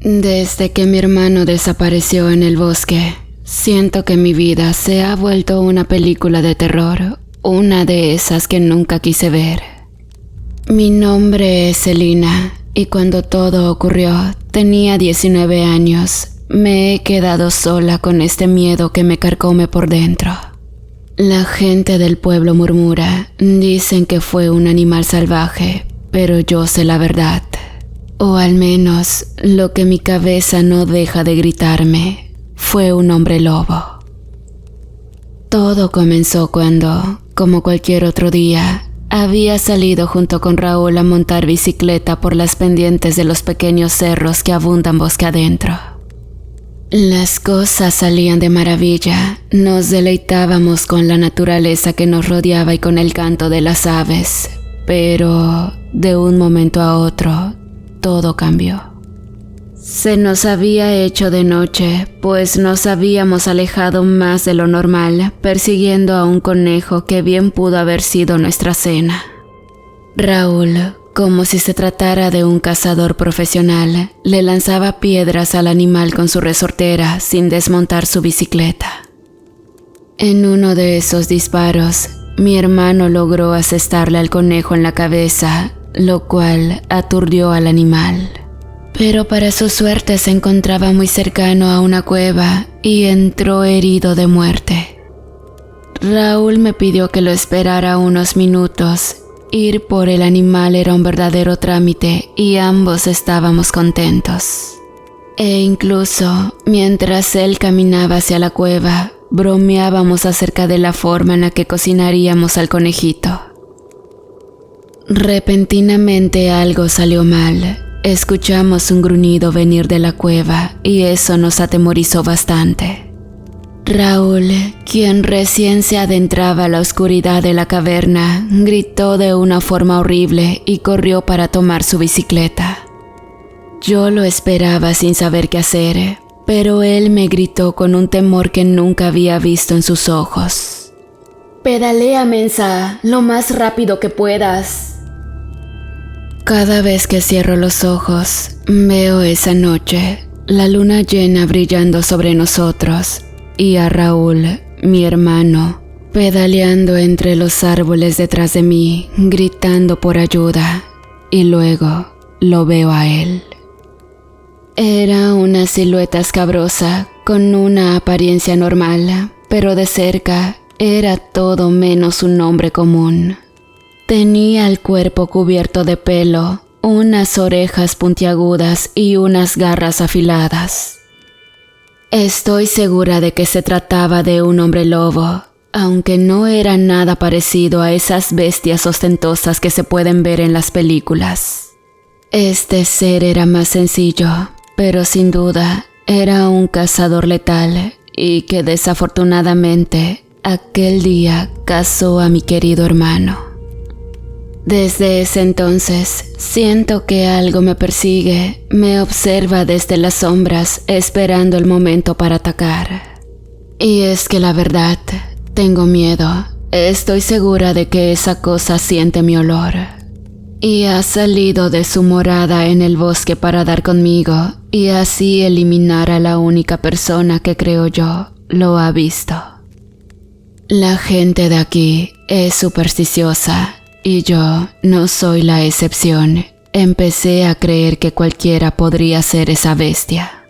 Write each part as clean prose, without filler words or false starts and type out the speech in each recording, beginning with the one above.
Desde que mi hermano desapareció en el bosque, siento que mi vida se ha vuelto una película de terror, una de esas que nunca quise ver. Mi nombre es Selina y cuando todo ocurrió tenía 19 años. Me he quedado sola con este miedo que me carcome por dentro. La gente del pueblo murmura, dicen que fue un animal salvaje, pero yo sé la verdad. O al menos, lo que mi cabeza no deja de gritarme, fue un hombre lobo. Todo comenzó cuando, como cualquier otro día, había salido junto con Raúl a montar bicicleta por las pendientes de los pequeños cerros que abundan bosque adentro. Las cosas salían de maravilla, nos deleitábamos con la naturaleza que nos rodeaba y con el canto de las aves, pero de un momento a otro, todo cambió. Se nos había hecho de noche, pues nos habíamos alejado más de lo normal, persiguiendo a un conejo que bien pudo haber sido nuestra cena. Raúl, como si se tratara de un cazador profesional, le lanzaba piedras al animal con su resortera sin desmontar su bicicleta. En uno de esos disparos, mi hermano logró asestarle al conejo en la cabeza, lo cual aturdió al animal. Pero para su suerte se encontraba muy cercano a una cueva y entró herido de muerte. Raúl me pidió que lo esperara unos minutos. Ir por el animal era un verdadero trámite y ambos estábamos contentos. E incluso, mientras él caminaba hacia la cueva, bromeábamos acerca de la forma en la que cocinaríamos al conejito. Repentinamente algo salió mal. Escuchamos un gruñido venir de la cueva y eso nos atemorizó bastante. Raúl, quien recién se adentraba a la oscuridad de la caverna, gritó de una forma horrible y corrió para tomar su bicicleta. Yo lo esperaba sin saber qué hacer, pero él me gritó con un temor que nunca había visto en sus ojos. «Pedalea, mensa, lo más rápido que puedas». Cada vez que cierro los ojos, veo esa noche, la luna llena brillando sobre nosotros, y a Raúl, mi hermano, pedaleando entre los árboles detrás de mí, gritando por ayuda, y luego lo veo a él. Era una silueta escabrosa, con una apariencia normal, pero de cerca era todo menos un hombre común. Tenía el cuerpo cubierto de pelo, unas orejas puntiagudas y unas garras afiladas. Estoy segura de que se trataba de un hombre lobo, aunque no era nada parecido a esas bestias ostentosas que se pueden ver en las películas. Este ser era más sencillo, pero sin duda era un cazador letal y que desafortunadamente aquel día cazó a mi querido hermano. Desde ese entonces, siento que algo me persigue, me observa desde las sombras, esperando el momento para atacar. Y es que la verdad, tengo miedo. Estoy segura de que esa cosa siente mi olor. Y ha salido de su morada en el bosque para dar conmigo, y así eliminar a la única persona que creo yo lo ha visto. La gente de aquí es supersticiosa. Y yo no soy la excepción. Empecé a creer que cualquiera podría ser esa bestia.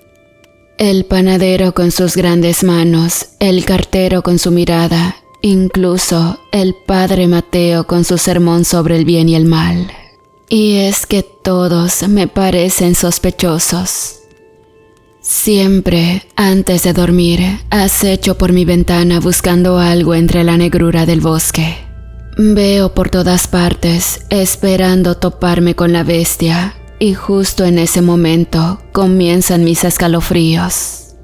El panadero con sus grandes manos, el cartero con su mirada, incluso el padre Mateo con su sermón sobre el bien y el mal. Y es que todos me parecen sospechosos. Siempre, antes de dormir, acecho por mi ventana buscando algo entre la negrura del bosque. Veo por todas partes, esperando toparme con la bestia, y justo en ese momento comienzan mis escalofríos.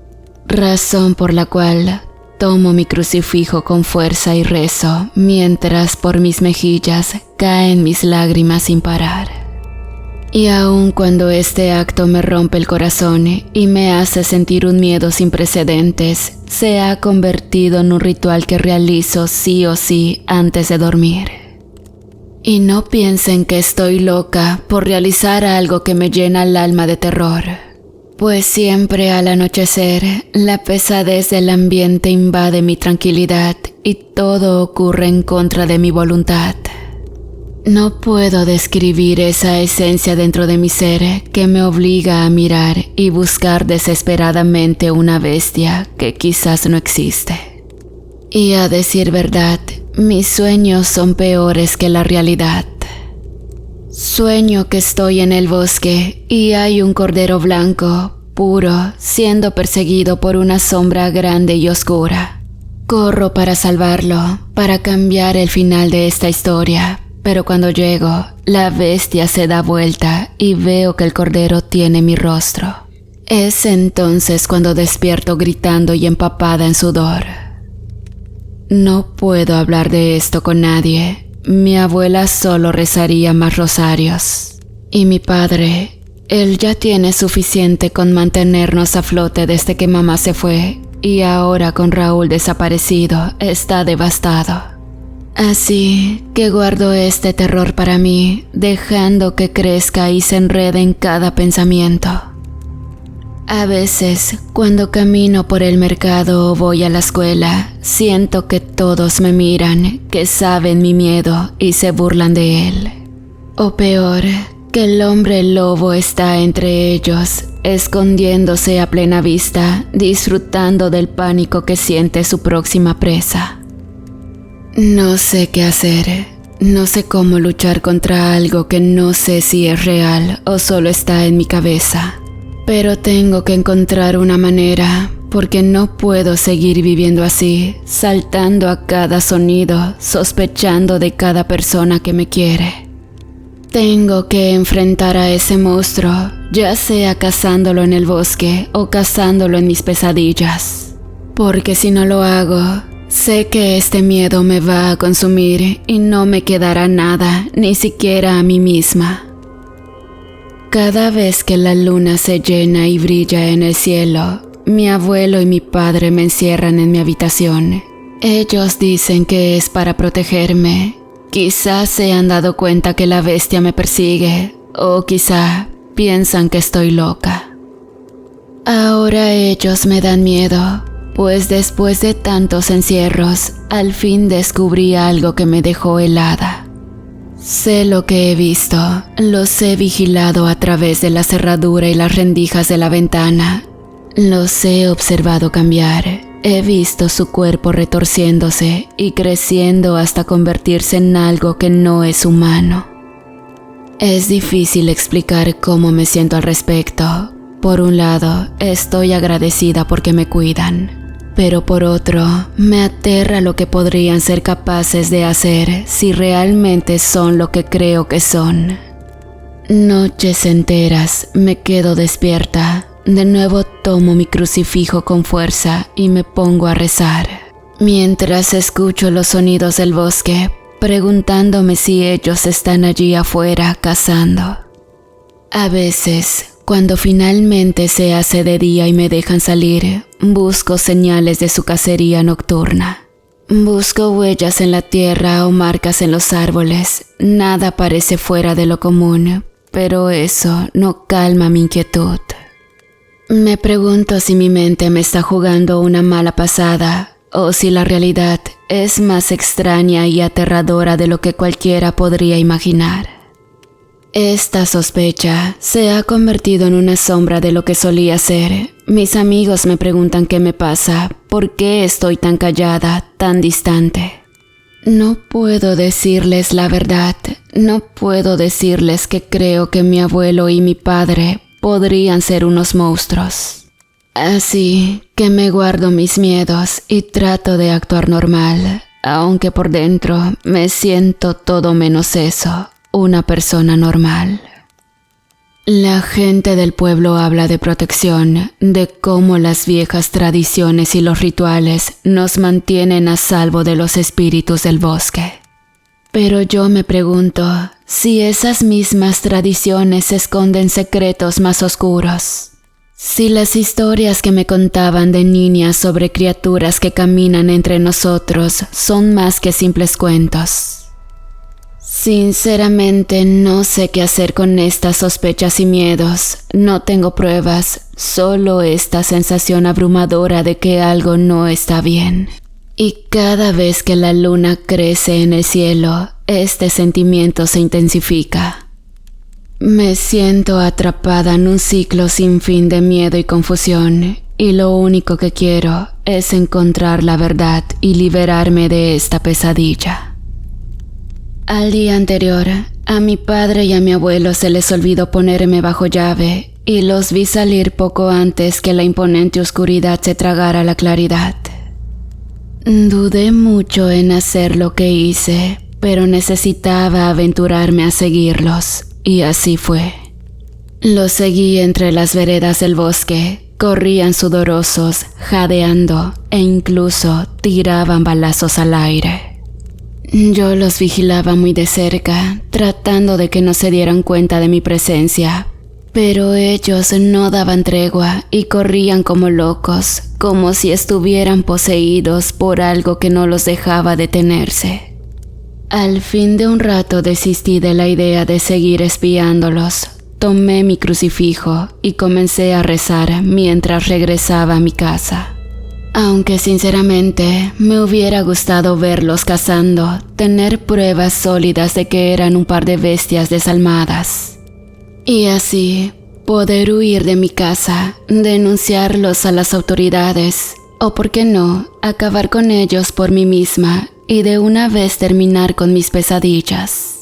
Razón por la cual tomo mi crucifijo con fuerza y rezo, mientras por mis mejillas caen mis lágrimas sin parar. Y aun cuando este acto me rompe el corazón y me hace sentir un miedo sin precedentes, se ha convertido en un ritual que realizo sí o sí antes de dormir. Y no piensen que estoy loca por realizar algo que me llena el alma de terror. pues siempre al anochecer la pesadez del ambiente invade mi tranquilidad y todo ocurre en contra de mi voluntad. No puedo describir esa esencia dentro de mi ser que me obliga a mirar y buscar desesperadamente una bestia que quizás no existe. Y a decir verdad, mis sueños son peores que la realidad. Sueño que estoy en el bosque y hay un cordero blanco, puro, siendo perseguido por una sombra grande y oscura. Corro para salvarlo, para cambiar el final de esta historia, pero cuando llego, la bestia se da vuelta y veo que el cordero tiene mi rostro. Es entonces cuando despierto gritando y empapada en sudor. No puedo hablar de esto con nadie. Mi abuela solo rezaría más rosarios. Y mi padre, él ya tiene suficiente con mantenernos a flote desde que mamá se fue, y ahora con Raúl desaparecido está devastado. Así que guardo este terror para mí, dejando que crezca y se enrede en cada pensamiento. A veces, cuando camino por el mercado o voy a la escuela, siento que todos me miran, que saben mi miedo y se burlan de él. O peor, que el hombre lobo está entre ellos, escondiéndose a plena vista, disfrutando del pánico que siente su próxima presa. No sé qué hacer. No sé cómo luchar contra algo que no sé si es real o solo está en mi cabeza. Pero tengo que encontrar una manera, porque no puedo seguir viviendo así, saltando a cada sonido, sospechando de cada persona que me quiere. Tengo que enfrentar a ese monstruo, ya sea cazándolo en el bosque o cazándolo en mis pesadillas. Porque si no lo hago, sé que este miedo me va a consumir y no me quedará nada, ni siquiera a mí misma. Cada vez que la luna se llena y brilla en el cielo, mi abuelo y mi padre me encierran en mi habitación. Ellos dicen que es para protegerme. Quizás se han dado cuenta que la bestia me persigue, o quizá piensan que estoy loca. Ahora ellos me dan miedo, pues después de tantos encierros, al fin descubrí algo que me dejó helada. Sé lo que he visto, los he vigilado a través de la cerradura y las rendijas de la ventana. Los he observado cambiar, he visto su cuerpo retorciéndose y creciendo hasta convertirse en algo que no es humano. Es difícil explicar cómo me siento al respecto. Por un lado, estoy agradecida porque me cuidan. Pero por otro, me aterra lo que podrían ser capaces de hacer si realmente son lo que creo que son. Noches enteras me quedo despierta. De nuevo tomo mi crucifijo con fuerza y me pongo a rezar, mientras escucho los sonidos del bosque, preguntándome si ellos están allí afuera cazando. A veces, cuando finalmente se hace de día y me dejan salir, busco señales de su cacería nocturna. Busco huellas en la tierra o marcas en los árboles. Nada parece fuera de lo común, pero eso no calma mi inquietud. Me pregunto si mi mente me está jugando una mala pasada o si la realidad es más extraña y aterradora de lo que cualquiera podría imaginar. Esta sospecha se ha convertido en una sombra de lo que solía ser. Mis amigos me preguntan qué me pasa, por qué estoy tan callada, tan distante. No puedo decirles la verdad, no puedo decirles que creo que mi abuelo y mi padre podrían ser unos monstruos. Así que me guardo mis miedos y trato de actuar normal, aunque por dentro me siento todo menos eso. Una persona normal. La gente del pueblo habla de protección, de cómo las viejas tradiciones y los rituales nos mantienen a salvo de los espíritus del bosque. Pero yo me pregunto si esas mismas tradiciones esconden secretos más oscuros. Si las historias que me contaban de niñas sobre criaturas que caminan entre nosotros son más que simples cuentos. Sinceramente no sé qué hacer con estas sospechas y miedos. No tengo pruebas, solo esta sensación abrumadora de que algo no está bien. Y cada vez que la luna crece en el cielo, este sentimiento se intensifica. Me siento atrapada en un ciclo sin fin de miedo y confusión, y lo único que quiero es encontrar la verdad y liberarme de esta pesadilla. Al día anterior, a mi padre y a mi abuelo se les olvidó ponerme bajo llave, y los vi salir poco antes que la imponente oscuridad se tragara la claridad. Dudé mucho en hacer lo que hice, pero necesitaba aventurarme a seguirlos, y así fue. Los seguí entre las veredas del bosque, corrían sudorosos, jadeando, e incluso tiraban balazos al aire. Yo los vigilaba muy de cerca, tratando de que no se dieran cuenta de mi presencia, pero ellos no daban tregua y corrían como locos, como si estuvieran poseídos por algo que no los dejaba detenerse. Al fin de un rato desistí de la idea de seguir espiándolos. Tomé mi crucifijo y comencé a rezar mientras regresaba a mi casa. Aunque sinceramente me hubiera gustado verlos cazando, tener pruebas sólidas de que eran un par de bestias desalmadas. Y así, poder huir de mi casa, denunciarlos a las autoridades, o por qué no, acabar con ellos por mí misma y de una vez terminar con mis pesadillas.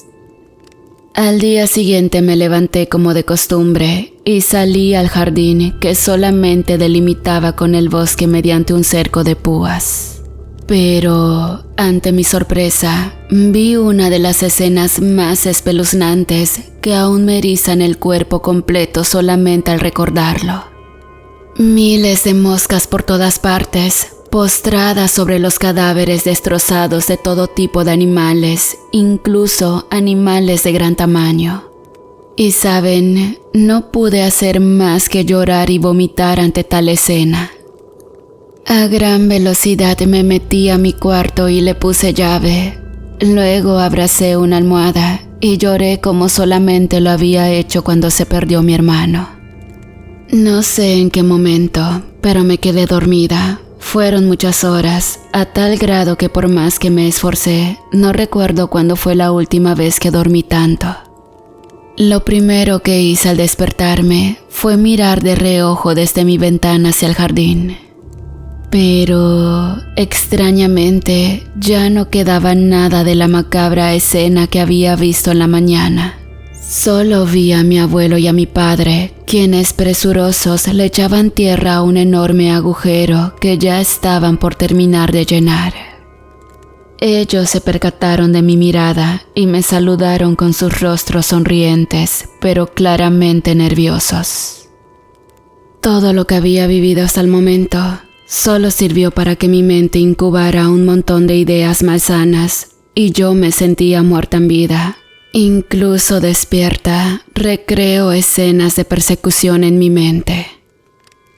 Al día siguiente me levanté como de costumbre y salí al jardín que solamente delimitaba con el bosque mediante un cerco de púas. Pero, ante mi sorpresa, vi una de las escenas más espeluznantes que aún me erizan el cuerpo completo solamente al recordarlo. Miles de moscas por todas partes, postradas sobre los cadáveres destrozados de todo tipo de animales, incluso animales de gran tamaño. Y saben, no pude hacer más que llorar y vomitar ante tal escena. A gran velocidad me metí a mi cuarto y le puse llave. Luego abracé una almohada y lloré como solamente lo había hecho cuando se perdió mi hermano. No sé en qué momento, pero me quedé dormida. Fueron muchas horas, a tal grado que por más que me esforcé, no recuerdo cuándo fue la última vez que dormí tanto. Lo primero que hice al despertarme fue mirar de reojo desde mi ventana hacia el jardín. Pero, extrañamente, ya no quedaba nada de la macabra escena que había visto en la mañana. Solo vi a mi abuelo y a mi padre, quienes presurosos le echaban tierra a un enorme agujero que ya estaban por terminar de llenar. Ellos se percataron de mi mirada y me saludaron con sus rostros sonrientes, pero claramente nerviosos. Todo lo que había vivido hasta el momento solo sirvió para que mi mente incubara un montón de ideas malsanas y yo me sentía muerta en vida. Incluso despierta, recreo escenas de persecución en mi mente.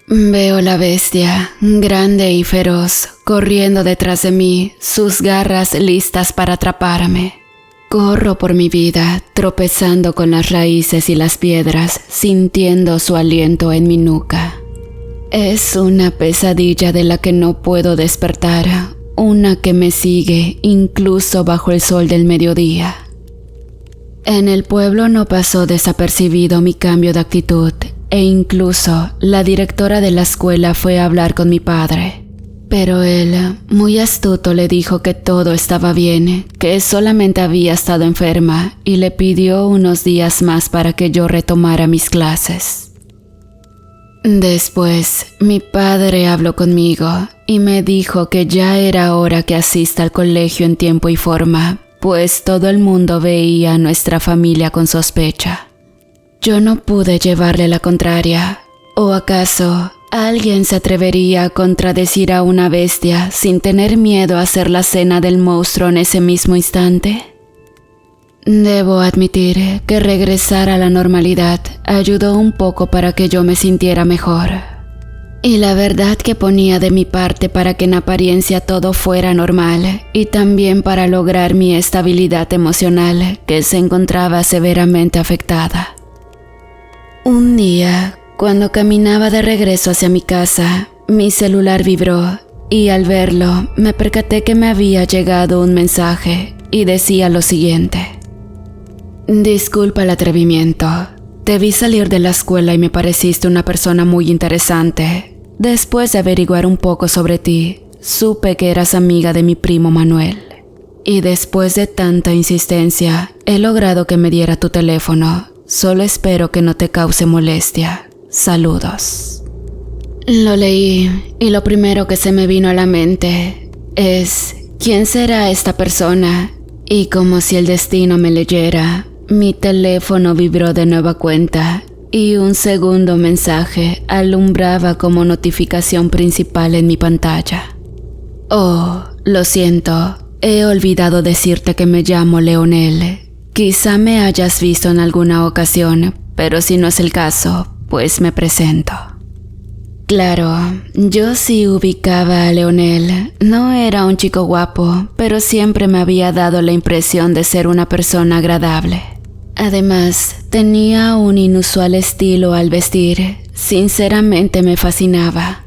Veo la bestia, grande y feroz, corriendo detrás de mí, sus garras listas para atraparme. Corro por mi vida, tropezando con las raíces y las piedras, sintiendo su aliento en mi nuca. Es una pesadilla de la que no puedo despertar, una que me sigue incluso bajo el sol del mediodía. En el pueblo no pasó desapercibido mi cambio de actitud, e incluso la directora de la escuela fue a hablar con mi padre. Pero él, muy astuto, le dijo que todo estaba bien, que solamente había estado enferma y le pidió unos días más para que yo retomara mis clases. Después, mi padre habló conmigo y me dijo que ya era hora que asista al colegio en tiempo y forma, pues todo el mundo veía a nuestra familia con sospecha. Yo no pude llevarle la contraria. ¿O acaso alguien se atrevería a contradecir a una bestia sin tener miedo a hacer la cena del monstruo en ese mismo instante? Debo admitir que regresar a la normalidad ayudó un poco para que yo me sintiera mejor. Y la verdad que ponía de mi parte para que en apariencia todo fuera normal y también para lograr mi estabilidad emocional que se encontraba severamente afectada. Un día, Cuando caminaba de regreso hacia mi casa, mi celular vibró y al verlo me percaté que me había llegado un mensaje y decía lo siguiente. Disculpa el atrevimiento. Te vi salir de la escuela y me pareciste una persona muy interesante. Después de averiguar un poco sobre ti, supe que eras amiga de mi primo Manuel. Y después de tanta insistencia, he logrado que me diera tu teléfono. Solo espero que no te cause molestia. Saludos. Lo leí y lo primero que se me vino a la mente es ¿quién será esta persona? Y como si el destino me leyera, mi teléfono vibró de nueva cuenta y un segundo mensaje alumbraba como notificación principal en mi pantalla. Oh, lo siento, he olvidado decirte que me llamo Leonel. Quizá me hayas visto en alguna ocasión, pero si no es el caso, pues me presento. Claro, yo sí ubicaba a Leonel. No era un chico guapo, pero siempre me había dado la impresión de ser una persona agradable. Además, tenía un inusual estilo al vestir. Sinceramente me fascinaba.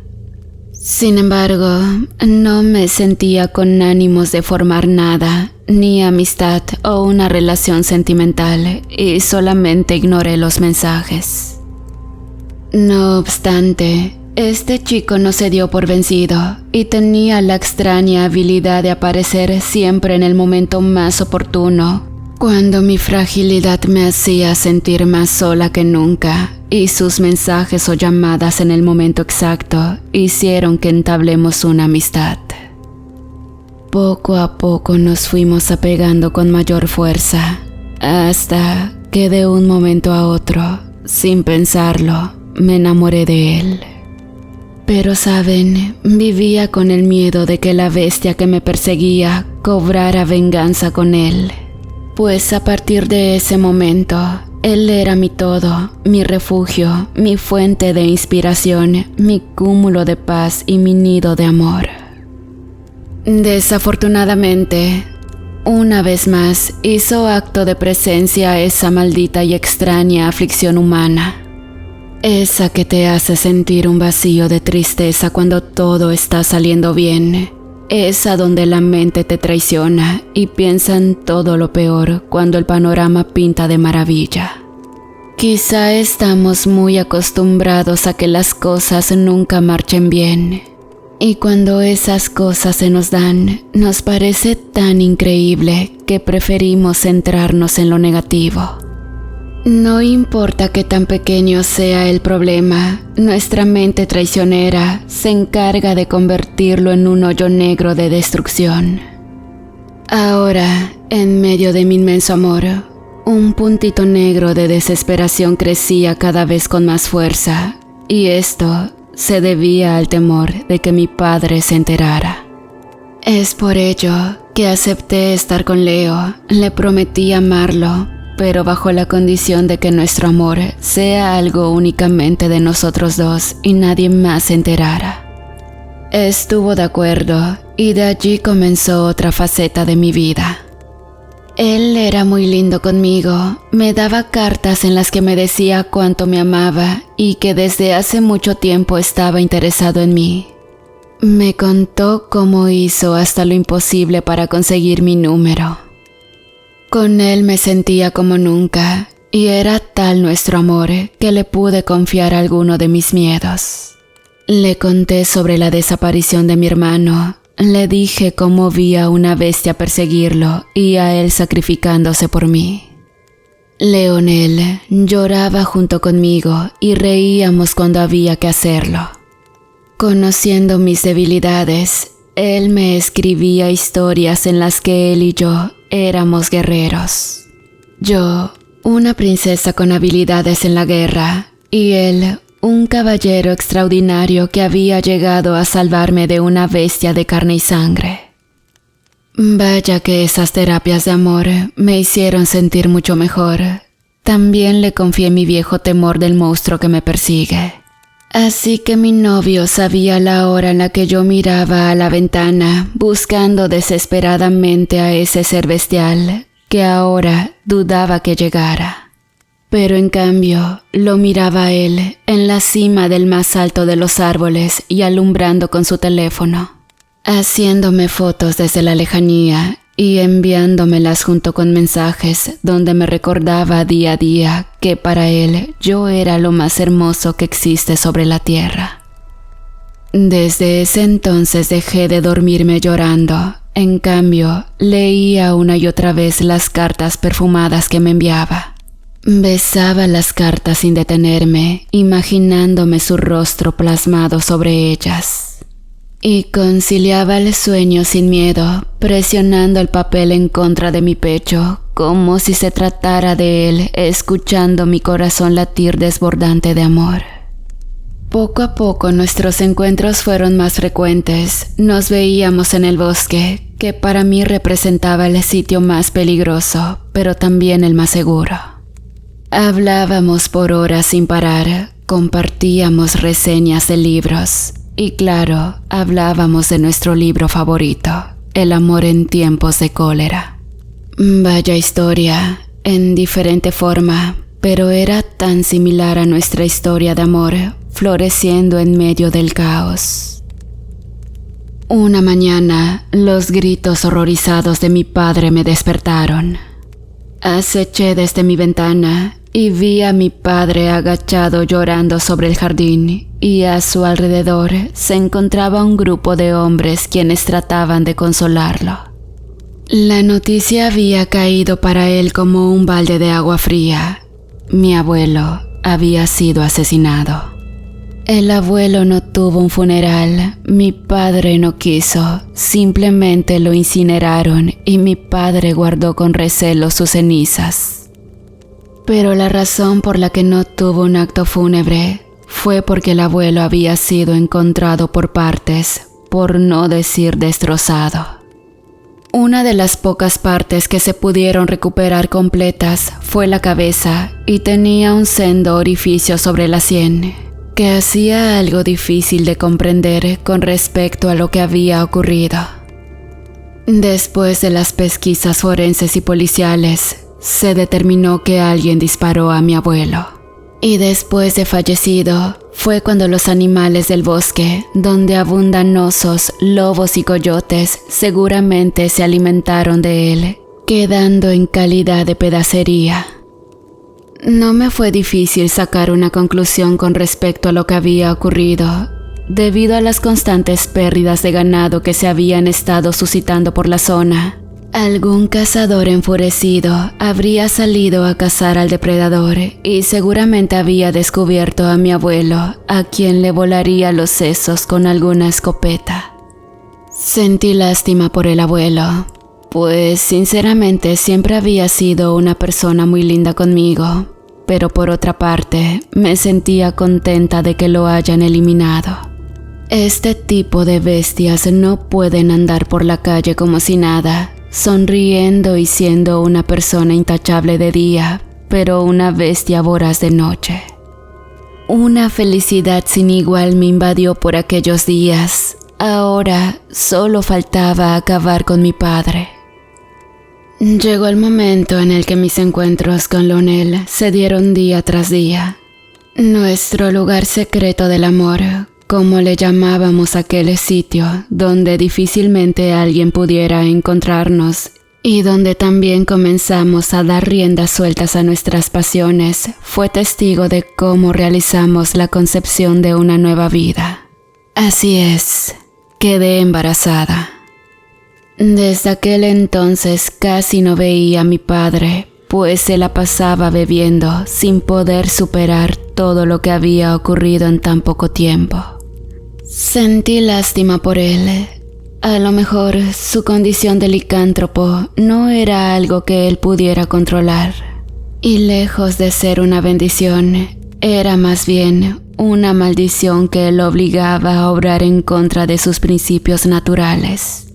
Sin embargo, no me sentía con ánimos de formar nada, ni amistad o una relación sentimental, y solamente ignoré los mensajes. No obstante, este chico no se dio por vencido y tenía la extraña habilidad de aparecer siempre en el momento más oportuno, cuando mi fragilidad me hacía sentir más sola que nunca, y sus mensajes o llamadas en el momento exacto hicieron que entablemos una amistad. Poco a poco nos fuimos apegando con mayor fuerza, hasta que de un momento a otro, sin pensarlo, me enamoré de él. Pero saben, vivía con el miedo de que la bestia que me perseguía cobrara venganza con él. Pues a partir de ese momento, él era mi todo, mi refugio, mi fuente de inspiración, mi cúmulo de paz y mi nido de amor. Desafortunadamente, una vez más hizo acto de presencia esa maldita y extraña aflicción humana. Esa que te hace sentir un vacío de tristeza cuando todo está saliendo bien. Esa donde la mente te traiciona y piensa en todo lo peor cuando el panorama pinta de maravilla. Quizá estamos muy acostumbrados a que las cosas nunca marchen bien. Y cuando esas cosas se nos dan, nos parece tan increíble que preferimos centrarnos en lo negativo. No importa qué tan pequeño sea el problema, nuestra mente traicionera se encarga de convertirlo en un hoyo negro de destrucción. Ahora, en medio de mi inmenso amor, un puntito negro de desesperación crecía cada vez con más fuerza, y esto se debía al temor de que mi padre se enterara. Es por ello que acepté estar con Leo, le prometí amarlo, pero bajo la condición de que nuestro amor sea algo únicamente de nosotros dos y nadie más se enterara. Estuvo de acuerdo y de allí comenzó otra faceta de mi vida. Él era muy lindo conmigo, me daba cartas en las que me decía cuánto me amaba y que desde hace mucho tiempo estaba interesado en mí. Me contó cómo hizo hasta lo imposible para conseguir mi número. Con él me sentía como nunca, y era tal nuestro amor que le pude confiar alguno de mis miedos. Le conté sobre la desaparición de mi hermano, le dije cómo vi a una bestia perseguirlo y a él sacrificándose por mí. Leonel lloraba junto conmigo y reíamos cuando había que hacerlo. Conociendo mis debilidades, él me escribía historias en las que él y yo éramos guerreros. Yo, una princesa con habilidades en la guerra, y él, un caballero extraordinario que había llegado a salvarme de una bestia de carne y sangre. Vaya que esas terapias de amor me hicieron sentir mucho mejor. También le confié mi viejo temor del monstruo que me persigue. Así que mi novio sabía la hora en la que yo miraba a la ventana buscando desesperadamente a ese ser bestial que ahora dudaba que llegara. Pero en cambio, lo miraba a él en la cima del más alto de los árboles y alumbrando con su teléfono, haciéndome fotos desde la lejanía y enviándomelas junto con mensajes donde me recordaba día a día que para él yo era lo más hermoso que existe sobre la tierra. Desde ese entonces dejé de dormirme llorando. En cambio, leía una y otra vez las cartas perfumadas que me enviaba. Besaba las cartas sin detenerme, imaginándome su rostro plasmado sobre ellas. Y conciliaba el sueño sin miedo, presionando el papel en contra de mi pecho, como si se tratara de él, escuchando mi corazón latir desbordante de amor. Poco a poco nuestros encuentros fueron más frecuentes. Nos veíamos en el bosque, que para mí representaba el sitio más peligroso, pero también el más seguro. Hablábamos por horas sin parar, compartíamos reseñas de libros y claro, hablábamos de nuestro libro favorito, El amor en tiempos de cólera. Vaya historia, en diferente forma, pero era tan similar a nuestra historia de amor, floreciendo en medio del caos. Una mañana, los gritos horrorizados de mi padre me despertaron. Aceché desde mi ventana y vi a mi padre agachado llorando sobre el jardín y a su alrededor se encontraba un grupo de hombres quienes trataban de consolarlo. La noticia había caído para él como un balde de agua fría. Mi abuelo había sido asesinado. El abuelo no tuvo un funeral, mi padre no quiso, simplemente lo incineraron y mi padre guardó con recelo sus cenizas. Pero la razón por la que no tuvo un acto fúnebre fue porque el abuelo había sido encontrado por partes, por no decir destrozado. Una de las pocas partes que se pudieron recuperar completas fue la cabeza y tenía un sendo orificio sobre la sien, que hacía algo difícil de comprender con respecto a lo que había ocurrido. Después de las pesquisas forenses y policiales, se determinó que alguien disparó a mi abuelo. Y después de fallecido, fue cuando los animales del bosque, donde abundan osos, lobos y coyotes, seguramente se alimentaron de él, quedando en calidad de pedacería. No me fue difícil sacar una conclusión con respecto a lo que había ocurrido, debido a las constantes pérdidas de ganado que se habían estado suscitando por la zona. Algún cazador enfurecido habría salido a cazar al depredador y seguramente había descubierto a mi abuelo, a quien le volaría los sesos con alguna escopeta. Sentí lástima por el abuelo, pues sinceramente siempre había sido una persona muy linda conmigo, pero por otra parte me sentía contenta de que lo hayan eliminado. Este tipo de bestias no pueden andar por la calle como si nada, sonriendo y siendo una persona intachable de día, pero una bestia voraz de noche. Una felicidad sin igual me invadió por aquellos días. Ahora solo faltaba acabar con mi padre. Llegó el momento en el que mis encuentros con Lonel se dieron día tras día. Nuestro lugar secreto del amor, como le llamábamos a aquel sitio donde difícilmente alguien pudiera encontrarnos y donde también comenzamos a dar riendas sueltas a nuestras pasiones, fue testigo de cómo realizamos la concepción de una nueva vida. Así es, quedé embarazada. Desde aquel entonces casi no veía a mi padre, pues se la pasaba bebiendo sin poder superar todo lo que había ocurrido en tan poco tiempo. Sentí lástima por él. A lo mejor su condición de licántropo no era algo que él pudiera controlar. Y lejos de ser una bendición, era más bien una maldición que lo obligaba a obrar en contra de sus principios naturales.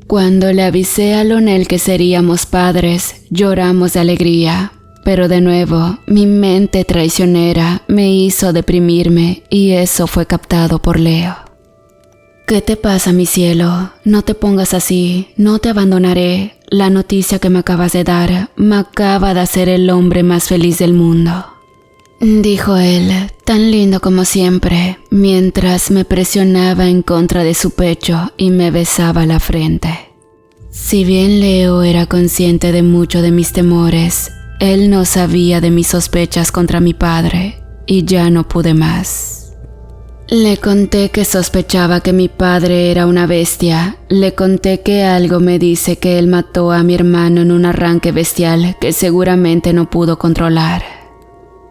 Cuando le avisé a Lonel que seríamos padres, lloramos de alegría. Pero de nuevo, mi mente traicionera me hizo deprimirme y eso fue captado por Leo. ¿Qué te pasa, mi cielo? No te pongas así, no te abandonaré. la noticia que me acabas de dar me acaba de hacer el hombre más feliz del mundo», dijo él, tan lindo como siempre, mientras me presionaba en contra de su pecho y me besaba la frente. Si bien Leo era consciente de mucho de mis temores, él no sabía de mis sospechas contra mi padre, y ya no pude más. Le conté que sospechaba que mi padre era una bestia. Le conté que algo me dice que él mató a mi hermano en un arranque bestial que seguramente no pudo controlar.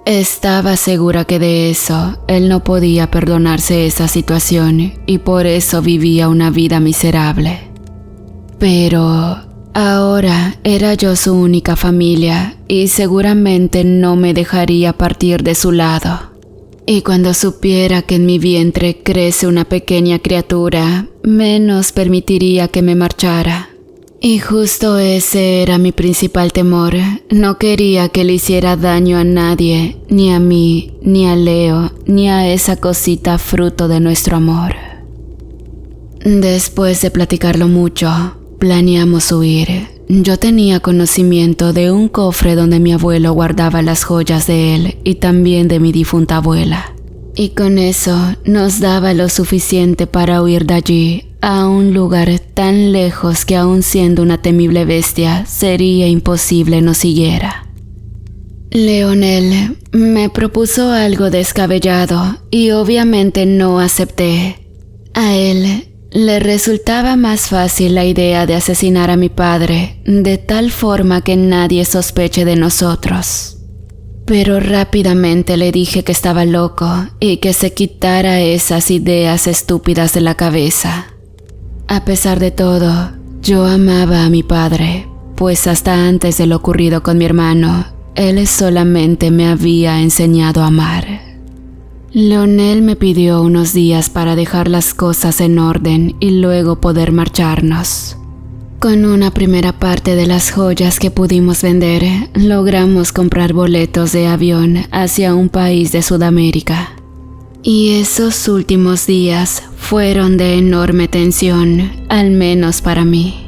Estaba segura que de eso él no podía perdonarse esa situación y por eso vivía una vida miserable. Pero ahora era yo su única familia y seguramente no me dejaría partir de su lado. Y cuando supiera que en mi vientre crece una pequeña criatura, menos permitiría que me marchara. Y justo ese era mi principal temor. No quería que le hiciera daño a nadie, ni a mí, ni a Leo, ni a esa cosita fruto de nuestro amor. Después de platicarlo mucho, planeamos huir. Yo tenía conocimiento de un cofre donde mi abuelo guardaba las joyas de él y también de mi difunta abuela. Y con eso nos daba lo suficiente para huir de allí a un lugar tan lejos que aun siendo una temible bestia sería imposible nos siguiera. Leonel me propuso algo descabellado y obviamente no acepté. A él le resultaba más fácil la idea de asesinar a mi padre, de tal forma que nadie sospeche de nosotros. Pero rápidamente le dije que estaba loco y que se quitara esas ideas estúpidas de la cabeza. A pesar de todo, yo amaba a mi padre, pues hasta antes de lo ocurrido con mi hermano, él solamente me había enseñado a amar. Leonel me pidió unos días para dejar las cosas en orden y luego poder marcharnos. Con una primera parte de las joyas que pudimos vender, logramos comprar boletos de avión hacia un país de Sudamérica. Y esos últimos días fueron de enorme tensión, al menos para mí.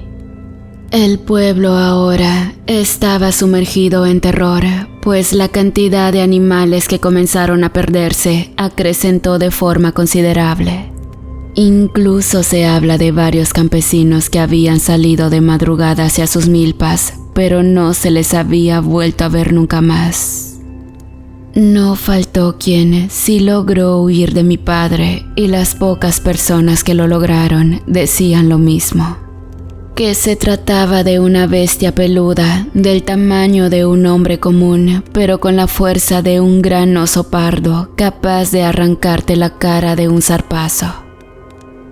El pueblo ahora estaba sumergido en terror, pues la cantidad de animales que comenzaron a perderse acrecentó de forma considerable. Incluso se habla de varios campesinos que habían salido de madrugada hacia sus milpas, pero no se les había vuelto a ver nunca más. No faltó quien sí logró huir de mi padre, y las pocas personas que lo lograron decían lo mismo. Que se trataba de una bestia peluda, del tamaño de un hombre común, pero con la fuerza de un gran oso pardo, capaz de arrancarte la cara de un zarpazo.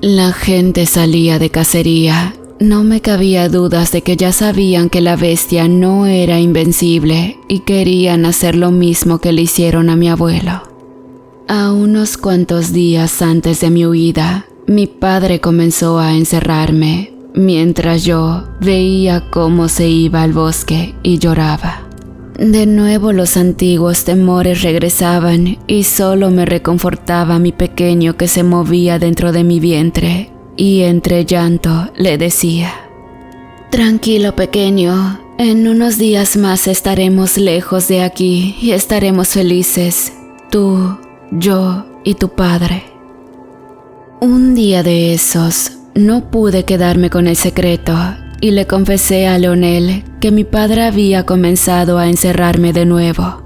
La gente salía de cacería. No me cabía dudas de que ya sabían que la bestia no era invencible y querían hacer lo mismo que le hicieron a mi abuelo. A unos cuantos días antes de mi huida, mi padre comenzó a encerrarme, mientras yo veía cómo se iba al bosque y lloraba. De nuevo los antiguos temores regresaban y solo me reconfortaba mi pequeño que se movía dentro de mi vientre, y entre llanto le decía: «Tranquilo, pequeño, en unos días más estaremos lejos de aquí y estaremos felices, tú, yo y tu padre». Un día de esos, no pude quedarme con el secreto y le confesé a Leonel que mi padre había comenzado a encerrarme de nuevo.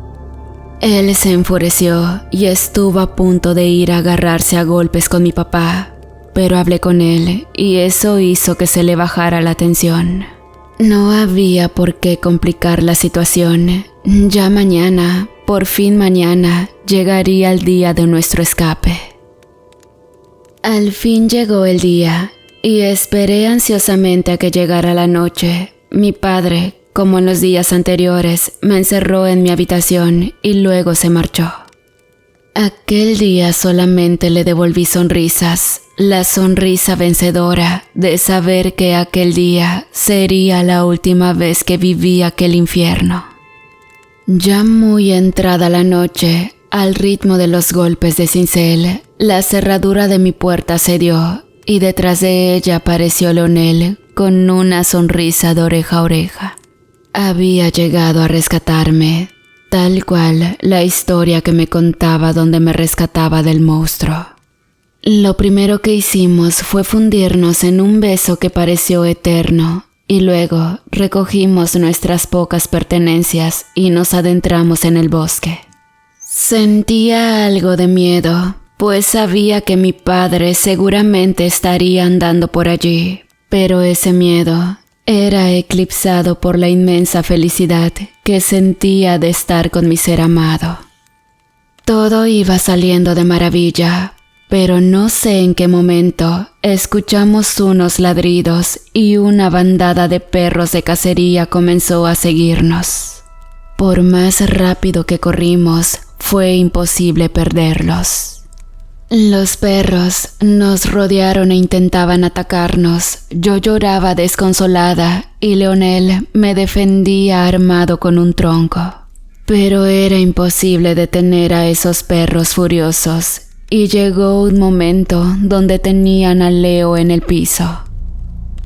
Él se enfureció y estuvo a punto de ir a agarrarse a golpes con mi papá, pero hablé con él y eso hizo que se le bajara la tensión. No había por qué complicar la situación. Ya mañana, por fin mañana, llegaría el día de nuestro escape. Al fin llegó el día y esperé ansiosamente a que llegara la noche. Mi padre, como en los días anteriores, me encerró en mi habitación y luego se marchó. Aquel día solamente le devolví sonrisas, la sonrisa vencedora de saber que aquel día sería la última vez que viví aquel infierno. Ya muy entrada la noche, al ritmo de los golpes de cincel, la cerradura de mi puerta cedió y detrás de ella apareció Leonel con una sonrisa de oreja a oreja. Había llegado a rescatarme, tal cual la historia que me contaba donde me rescataba del monstruo. Lo primero que hicimos fue fundirnos en un beso que pareció eterno y luego recogimos nuestras pocas pertenencias y nos adentramos en el bosque. Sentía algo de miedo, pues sabía que mi padre seguramente estaría andando por allí, pero ese miedo era eclipsado por la inmensa felicidad que sentía de estar con mi ser amado. Todo iba saliendo de maravilla, pero no sé en qué momento escuchamos unos ladridos y una bandada de perros de cacería comenzó a seguirnos. Por más rápido que corrimos, fue imposible perderlos. Los perros nos rodearon e intentaban atacarnos. Yo lloraba desconsolada y Leonel me defendía armado con un tronco. Pero era imposible detener a esos perros furiosos y llegó un momento donde tenían a Leo en el piso.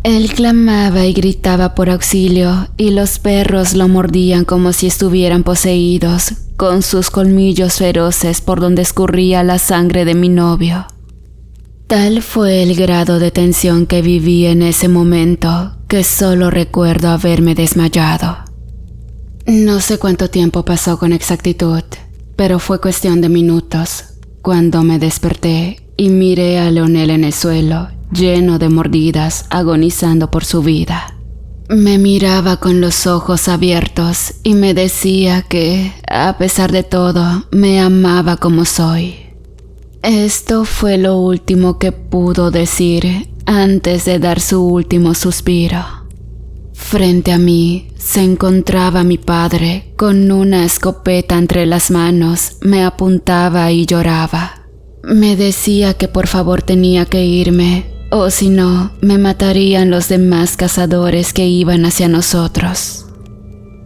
Él clamaba y gritaba por auxilio y los perros lo mordían como si estuvieran poseídos, con sus colmillos feroces por donde escurría la sangre de mi novio. Tal fue el grado de tensión que viví en ese momento que solo recuerdo haberme desmayado. No sé cuánto tiempo pasó con exactitud, pero fue cuestión de minutos cuando me desperté y miré a Leonel en el suelo, lleno de mordidas, agonizando por su vida. Me miraba con los ojos abiertos y me decía que, a pesar de todo, me amaba como soy. Esto fue lo último que pudo decir antes de dar su último suspiro. Frente a mí se encontraba mi padre con una escopeta entre las manos, me apuntaba y lloraba. Me decía que por favor tenía que irme, o si no, me matarían los demás cazadores que iban hacia nosotros.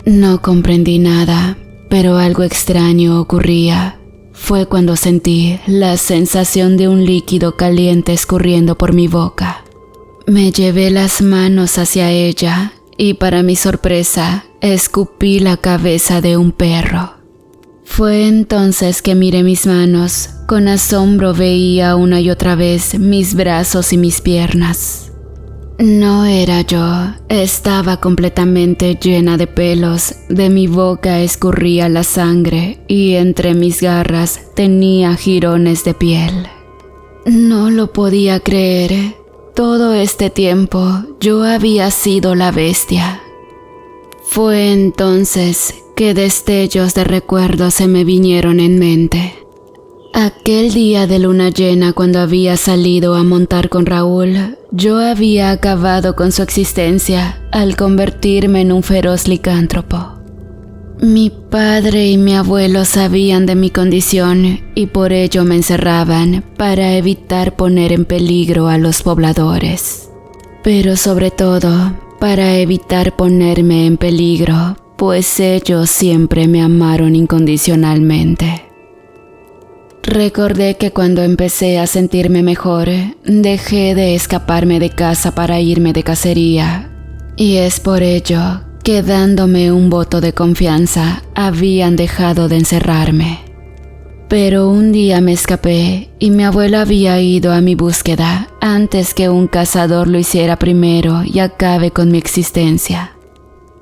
No comprendí nada, pero algo extraño ocurría. Fue cuando sentí la sensación de un líquido caliente escurriendo por mi boca. Me llevé las manos hacia ella y para mi sorpresa, escupí la cabeza de un perro. Fue entonces que miré mis manos. Con asombro veía una y otra vez mis brazos y mis piernas. No era yo, estaba completamente llena de pelos, de mi boca escurría la sangre y entre mis garras tenía jirones de piel. No lo podía creer. Todo este tiempo yo había sido la bestia. Fue entonces que destellos de recuerdos se me vinieron en mente. Aquel día de luna llena cuando había salido a montar con Raúl, yo había acabado con su existencia al convertirme en un feroz licántropo. Mi padre y mi abuelo sabían de mi condición y por ello me encerraban para evitar poner en peligro a los pobladores. Pero sobre todo, para evitar ponerme en peligro, pues ellos siempre me amaron incondicionalmente. Recordé que cuando empecé a sentirme mejor, dejé de escaparme de casa para irme de cacería, y es por ello que dándome un voto de confianza habían dejado de encerrarme. Pero un día me escapé y mi abuelo había ido a mi búsqueda antes que un cazador lo hiciera primero y acabe con mi existencia.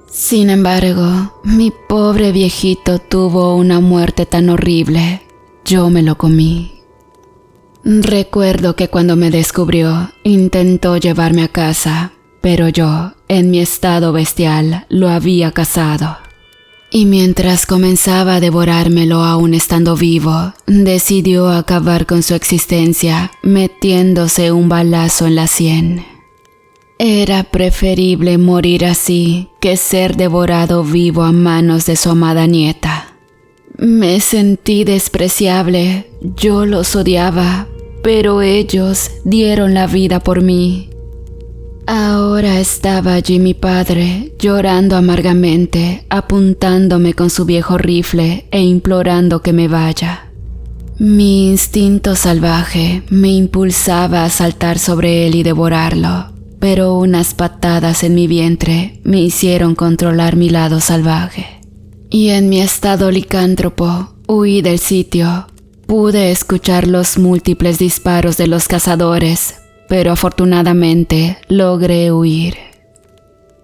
Sin embargo, mi pobre viejito tuvo una muerte tan horrible, yo me lo comí. Recuerdo que cuando me descubrió, intentó llevarme a casa, pero yo, en mi estado bestial, lo había cazado. Y mientras comenzaba a devorármelo aún estando vivo, decidió acabar con su existencia metiéndose un balazo en la sien. Era preferible morir así que ser devorado vivo a manos de su amada nieta. Me sentí despreciable, yo los odiaba, pero ellos dieron la vida por mí. Ahora estaba allí mi padre, llorando amargamente, apuntándome con su viejo rifle e implorando que me vaya. Mi instinto salvaje me impulsaba a saltar sobre él y devorarlo, pero unas patadas en mi vientre me hicieron controlar mi lado salvaje. Y en mi estado licántropo huí del sitio. Pude escuchar los múltiples disparos de los cazadores, pero afortunadamente logré huir.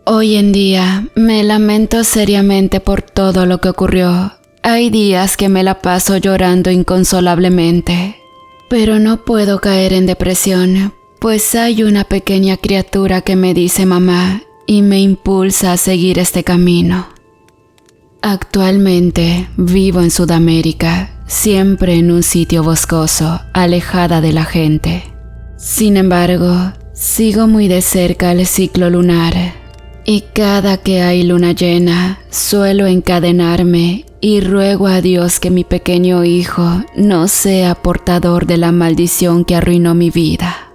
Hoy en día me lamento seriamente por todo lo que ocurrió. Hay días que me la paso llorando inconsolablemente, pero no puedo caer en depresión, pues hay una pequeña criatura que me dice mamá y me impulsa a seguir este camino. Actualmente vivo en Sudamérica, siempre en un sitio boscoso, alejada de la gente. Sin embargo, sigo muy de cerca el ciclo lunar, y cada que hay luna llena, suelo encadenarme y ruego a Dios que mi pequeño hijo no sea portador de la maldición que arruinó mi vida.